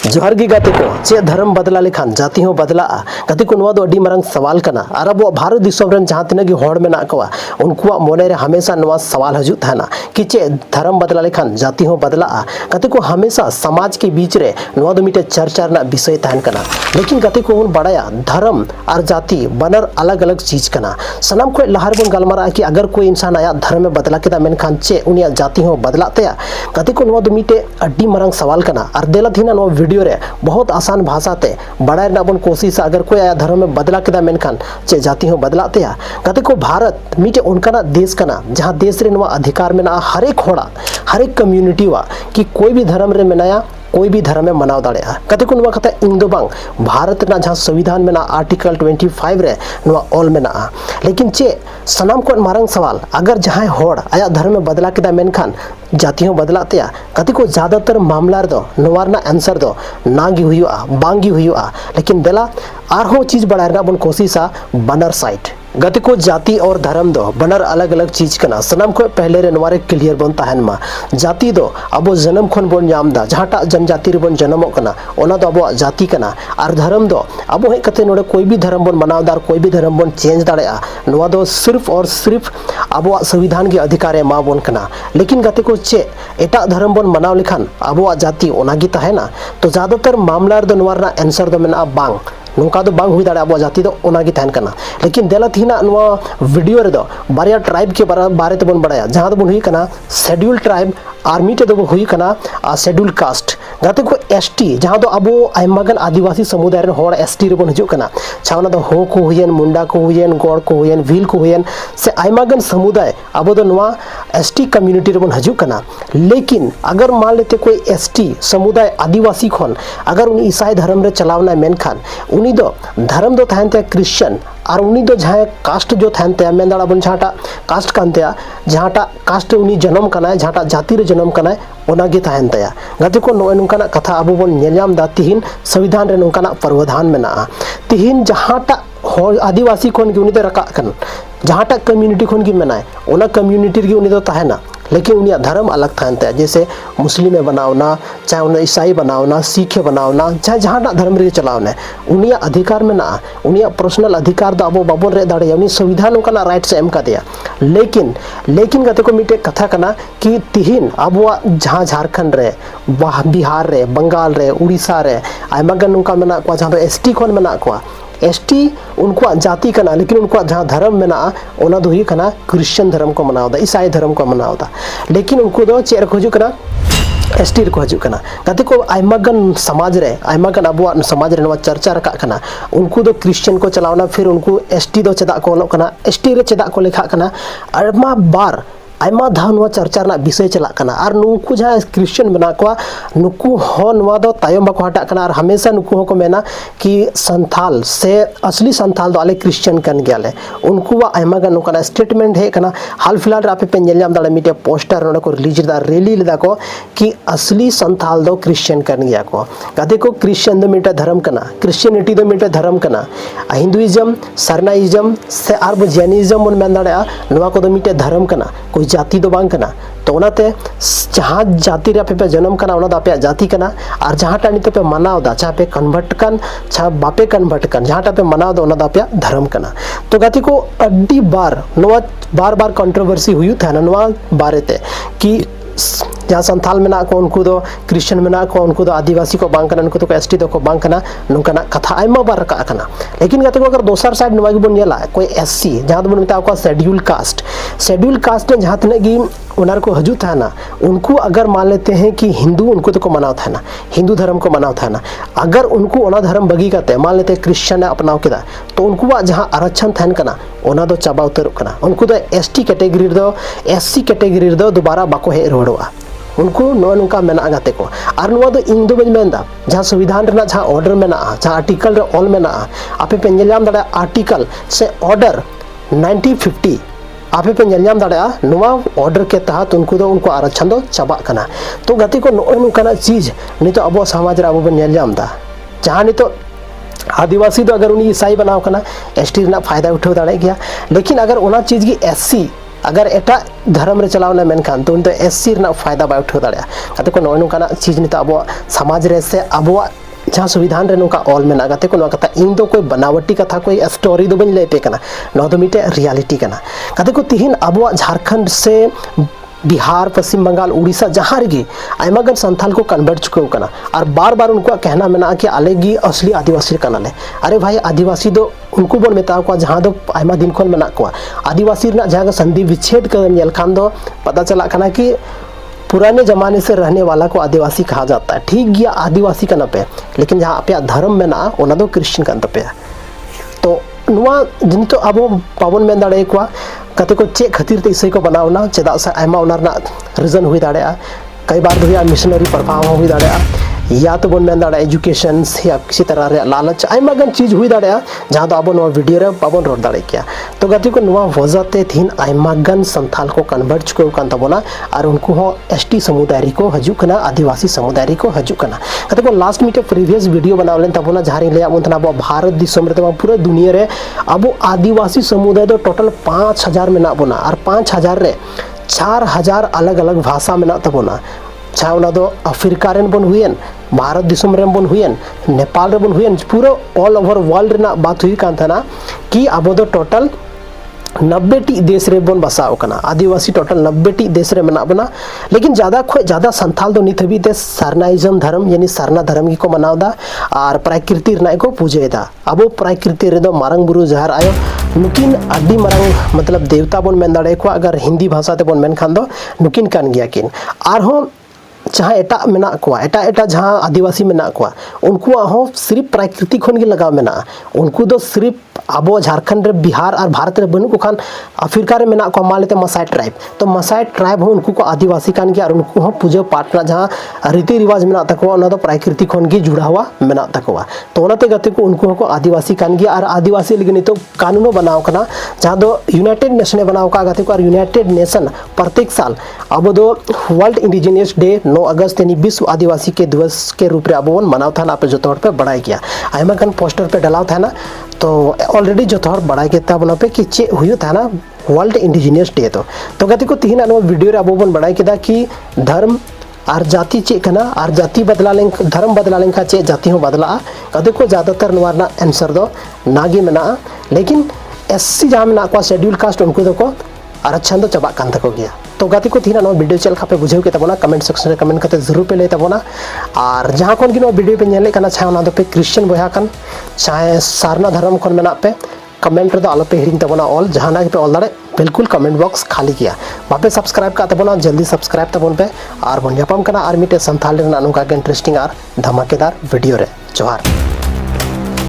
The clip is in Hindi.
जोहर गी गाते को चे धर्म बदला लेखान जाति हो बदला गाते को नवा दो अडी मरंग सवाल कना और अब भारत दिसोम रन जहां तिना गी होड़ में ना कवा उनको मोने रे हमेशा नवा सवाल हजू थाना कि चे धर्म बदला लेखान जाति हो बदला गाते को हमेशा समाज के बीच रे नवा दो मिटे चर्चा ना विषय तहन कना लेकिन गाते को उन बड़ाया धर्म और जाति बनर अलग अलग चीज कना सनम को लहर बन गलमारा कि अगर कोई इंसान आया धर्म में बदला केदा मेनखान चे उनिया जाति हो बदलाते गाते को नवा दो मिटे अडी मरंग सवाल कना और देला थीना नवा वीडियो रे बहुत आसान भाषा ते बड़ा बन कोशिश अगर कोई आया धर्म में बदला केदा मेनखान चे जाति हो बदलाते गाते को भारत मिटे उनका देश कना जहां देश रे नवा अधिकार में ना हर एक होड़ा हर एक कम्युनिटी वा कि कोई भी धर्म रे मेनाया कोई भी धर्म में मनाव दाड़ेया कते को नवा कथा इन दो बांग भारत ना जहां संविधान में ना आर्टिकल 25 रे नवा ऑल में ना लेकिन चे सनाम को मारंग सवाल अगर जहां होड़ आया धर्म में बदला केदा मेनखान जाति हो बदलाते कते को ज्यादातर मामला दो नवारना आंसर दो नागी हुआ बांगी हुआ लेकिन देला आरहो चीज बढ़ाना बन कोशिशा बनर साइड गति को जाति और धर्म दो बनर अलग अलग चीज कना सनम को पहले रे नवारे क्लियर बन तहन मा जाति दो अब जन्म खन बन नामदा जहाटा जनजाति रे बन जन्मो कना ओना दो अब जाति कना और धर्म दो अब हे कते नोडे कोई भी धर्म बन मनावदार कोई भी धर्म बन चेंज दाड़ेया नवा दो सिर्फ और सिर्फ अब संविधान के अधिकार मा बन कना लेकिन गति को चे एटा धर्म बन मनाव लिखान अब जाति ओनागी तहना तो ज्यादातर मामला दो नवारना आंसर दो मेना बांग नौका दो बांग हुई दाड़ा अब जाति दो ओनागी तहन कना लेकिन देला थीना नवा वीडियो रे दो बारिया ट्राइब के बारे ते बन बड़ाया जहां दो बन हुई कना शेड्यूल ट्राइब आर्मी ते दो हुई कना शेड्यूल कास्ट गाते को एसटी जहां दो अब आयमागन आदिवासी समुदाय रे होड़ एसटी रे बन हजू कना छावना दो हो को हुयन मुंडा को हुयन गोड़ को हुयन व्हील को हुयन से आयमागन समुदाय अब दो नवा एसटी कम्युनिटी रे बन हजू कना लेकिन अगर मान लेते कोई एसटी समुदाय आदिवासी खन अगर उनी ईसाई धर्म रे चलावना मेनखान उनी दो धर्म दो थानते क्रिश्चियन और उनी दो जहां कास्ट जो थानते मेन दाड़ा बन जहाटा कास्ट कानते जहाटा कास्ट उनी जन्म कना जहाटा जाति रे जन्म कना ओनागे तहनते गाते को नोय नुकाना कथा अब बन नेलयाम दा तिहिन संविधान रे नुकाना प्रावधान मेना तिहिन जहाटा आदिवासी खन के उनी दो रका कन जहाटा कम्युनिटी खन की मेनाय ओना कम्युनिटी रे उनी दो तहना लेकिन उनिया धर्म अलग थानते जैसे मुस्लिम बनावना चाहे उन्हें ईसाई बनावना सिख बनावना चाहे जहाँ धर्म रे चलावना उनिया अधिकार में ना उनिया पर्सनल अधिकार दो अब बाबन रे दाड़े उनी संविधान उनका राइट से एम का दिया लेकिन गते को मिटे कथा कना कि तिहिन अब जहाँ झारखंड रे बिहार रे बंगाल रे उड़ीसा रे आयमागन उनका मेना को जहाँ एसटी खन मेना को एसटी उनको जाति कना लेकिन उनको जहाँ धर्म में ना ओना दो ही कना क्रिश्चियन धर्म को मनावदा ईसाई धर्म को मनावदा लेकिन उनको दो चेर को कना एसटी को हजू कना गाते को आयमागन समाज रे आयमागन अब समाज रे नवा चर्चा रखा कना उनको दो क्रिश्चियन को चलावना फिर उनको एसटी दो चेदा को ओनोक कना एसटी रे चेदा को लेखा कना आयमा बार आयमा धाव चर्चा विषय चला और नुकु जहाँ क्रिश्चियन बना को नुकु हो तायम बाको हटा और हमेशा नुकु हो को मेना कि संथाल से असली संथाल दो आले क्रिश्चियन कन गयाले उनको आयमा गन नुकना स्टेटमेंट है कना हाल फिलहाल आपे पे नेलयाम दाले मिटे पोस्टर नोडे को रिलीज दा रैली लेदा को कि असली संथाल दो क्रिश्चियन कन गया को गाते को क्रिश्चियन दो मिटे धर्म कना क्रिश्चियनिटी दो मिटे धर्म कना हिंदुइज्म सरनाइज्म से आर जैनिज्म मन मेन दाड़ा नवा को दो मिटे धर्म कना कोई जाति दो बांग कना तो उनाते जहाँ जाति रे पे जन्म कना उना पे जाति कना और जहाँ टाणी पे मनाव दा चाहे पे कन्वर्ट कन चाहे बापे कन्वर्ट कन जहाँ पे मनाव दा उना पे धर्म कना तो गाती को अड्डी बार नवा बार कंट्रोवर्सी हुई था नवा बारेते कि जहाँ संथाल में को उनको दो क्रिश्चियन में को उनको दो आदिवासी को बांग कना उनको तो एसटी दो को बांग कना नुकना कथा आयमा बार रका कना लेकिन गाते को अगर दोसर साइड नवा बन नेला कोई एससी जहाँ बन मिता को शेड्यूल कास्ट जहाँ तने गी उनार को हजू था ना उनको अगर मान लेते हैं कि हिंदू उनको तो को मनाव था ना हिंदू धर्म को मनाव था ना अगर उनको ओना धर्म बगी करते मान लेते क्रिश्चियन अपनाव केदा तो उनको जहाँ आरक्षण थान कना ओना दो चाबा उतर कना उनको दो एसटी कैटेगरी दो एससी कैटेगरी दो दोबारा बाको हे रोड़वा उनको नुका मेना गाते को और नुआ दो इन दो मेनदा जहाँ संविधान रे जहाँ ऑर्डर मेना जहाँ आर्टिकल रे ऑल मेना आपे पे नेलयाम दाड़ा आर्टिकल से ऑर्डर 1950 आपे पे नेलयाम दाड़ा नुआ ऑर्डर के तहत उनको दो उनको आरक्षण दो चाबा कना तो गाते को नुकाना चीज नितो अब समाज रे अब नेलयाम दा जहाँ नितो आदिवासी दो अगर उनी ईसाई बनाव कना एसटी रे फायदा उठाव दाड़े गया लेकिन अगर ओना चीज की एससी अगर एटा धर्म रे चलावना मेनखान तो उन तो एससी रना फायदा बाय उठा दाड़ा कते को नय नोकाना चीज निता अब समाज रे से अब जहाँ संविधान रे नोका ऑल में नागते को कथा इन दो कोई बनावटी कथा कोई स्टोरी दो बन लेते कना न तो मिटे रियलिटी कना कते को तिहिन अब झारखंड से बिहार पश्चिम बंगाल उड़ीसा जहाँ रही आयमागन संथाल को कन्वर्ट चुके कना और बार बार उनको कहना मेना कि आलेगी असली आदिवासी कनाले अरे भाई आदिवासी दो उनको बन मेता को जहाँ दो आयमा दिन खन मेना को आदिवासी जहाँ संधि विच्छेद कर खान दो पता चला कना कि पुराने ज़माने से रहने वाला को आदिवासी कहा जाता है। ठीक गया आदिवासी का पे लेकिन जहाँ पे धर्म में ना ओना दो क्रिश्चियन का पे तो नुआ जिन तो अब पावन में दाड़े को कते को चे खातिर ते इसे को बनावना चेदा से आयमा ओना रीजन हुई दाड़े कई बार तो मिशनरी प्रभाव हुई दाड़े या तो बन में दाड़ा एजुकेशन या किसी तरह रे लालच आयमागन चीज हुई दाड़ा जहाँ तो अब वीडियो रे पावन रोड दाड़े क्या तो गति को नुआ वजहते थीन आयमागन संथाल को कन्वर्ट चुके कान तबोना और उनको हो एसटी समुदाय को हजू कना आदिवासी समुदाय को हजू कना कते को लास्ट मीटे प्रीवियस वीडियो बनावलेन तबोना जहाँ ले अब भारत दिसम रे पूरा दुनिया रे अब आदिवासी समुदाय दो टोटल 5000 में ना बोना और 5000 रे 4000 अलग अलग भाषा में ना तबोना चाहे उना दो अफ्रीका रेन बन हुएन भारत दिसम रेन बन हुएन नेपाल रे बन हुएन पूरा ऑल ओवर वर्ल्ड रेना बात हुई कान था कि अब दो टोटल 90 टी देश रे बन बसाओ कना आदिवासी टोटल 90 टी देश रे मना बना लेकिन ज़्यादा खो ज़्यादा संथाल दो नित हबी ते सरनाइजम धर्म यानी सरना धर्म की को मनावदा और प्रकृति रना को पूजेदा अब प्रकृति रे दो मारंग बुरु जहर आयो नुकिन अड्डी मारंग मतलब देवता बन मेन दाड़े को अगर हिंदी भाषा ते बन मेन खान दो नुकिन कान गया किन आर हो जहाँ एटा मेना को एटा जहाँ आदिवासी मेना को उनको हो सिर्फ प्रकृति खन के लगाव मेना उनको दो सिर्फ अब झारखंड रे बिहार और भारत रे बनू को खान अफ्रीका रे मेना को मान लेते मसाई ट्राइब तो मसाई ट्राइब हो उनको को आदिवासी कान गया और उनको हो पूजा पाठ जहाँ रीति रिवाज मेना तकवा ना तो प्रकृति खन के जुड़ा हुआ मेना तकवा तो ओनाते गते को उनको को आदिवासी कान गया और आदिवासी लेकिन तो कानूनो बनाओ कना जहाँ दो यूनाइटेड नेशन बनाओ का गते को और यूनाइटेड नेशन प्रत्येक साल अब दो वर्ल्ड इंडिजिनियस डे 9 अगस्त यानी विश्व आदिवासी के दिवस के रूप में अब मनाव था ना जो तौर पे बढ़ाई गया आयमा कन पोस्टर पे डलाव था ना तो ऑलरेडी जो तौर बढ़ाई के तब पे कि चे हुई था ना वर्ल्ड इंडिजिनियस डे तो गति को तीन वीडियो रे अब बढ़ाई के कि धर्म और जाति चे कना और जाति बदला लें धर्म बदला लें चे जाति हो बदला कदे को ज़्यादातर नवारना आंसर दो नागे मेना लेकिन एससी जहाँ मेना को शेड्यूल कास्ट उनको दो को आरक्षण दो चबा कान तक गया तो गति को थी ना वीडियो चल खापे बुझे के तबोना कमेंट सेक्शन रे कमेंट करते जरूर पे ले तबोना और जहाँ कौन की वीडियो पे नेले कना चाहे ना पे क्रिश्चियन बया कन चाहे सारना धर्म खन मेना पे कमेंट रे आलो पे हिरिंग तबोना ऑल जहाँ ना पे ऑल दाड़े बिल्कुल कमेंट बॉक्स खाली किया बापे सब्सक्राइब का तबोना जल्दी सब्सक्राइब तबोन पे और बन जापाम कना और मिटे संथाल रे ना नुका इंटरेस्टिंग और धमाकेदार वीडियो रे जोहार।